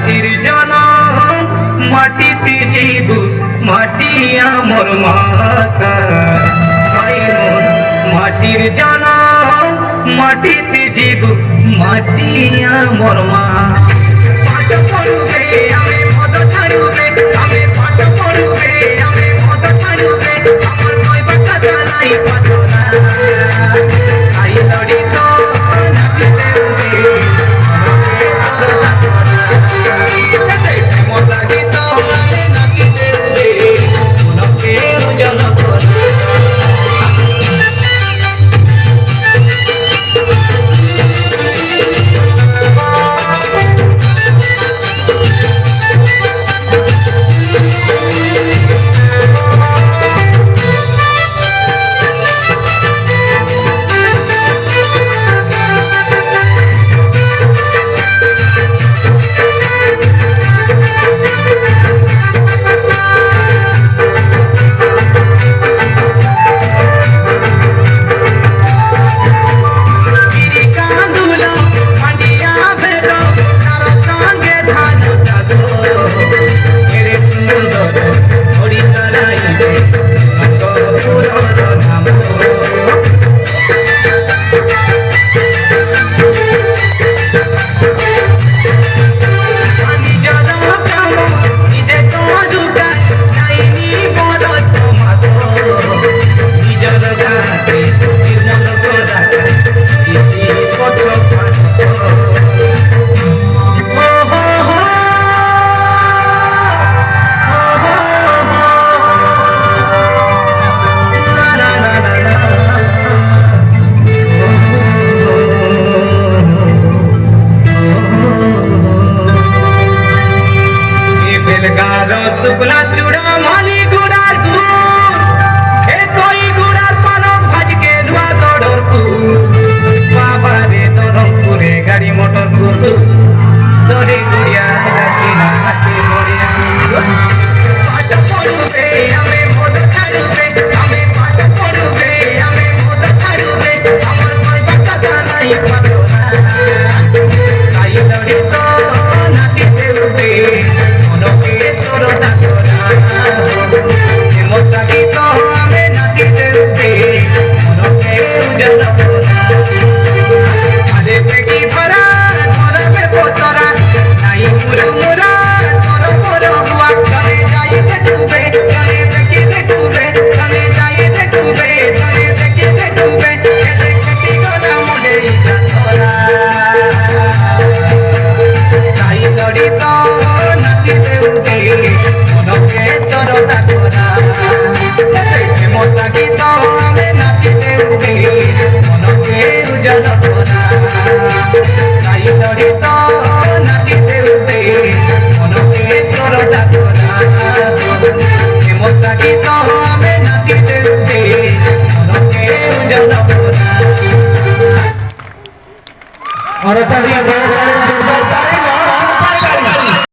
মাটির জনম মাটিতে জীব মাটি আমার মাতা মাটির জনম মাটিতে জীব মাটি আমার মা পাঠ পড়বে আমি মদ ছাড়বে আমি পাঠ পড়বে আমি মদ ছাড়বে আমার নয় বাতা নাই পাছনা আই লড়ি তো নাচিতে শুকলা চূড়া মালি গুড়ার গুড় এ কই গুড়ার পানক ভাজকে ধোয়া গড়রপুর বাবারে দরমপুরে গাড়ি মোটর গুড় দরে গুড়িয়া চিনা হাতে মরিয়া পাঠ পড়বে আমি মদ ছাড়বে আমি পাঠ পড়বে আমি মদ ছাড়বে আমার নয় বাতা নাই পাছনা তাই লড়ি তো নাচিতে উঠে মনকে সরদা और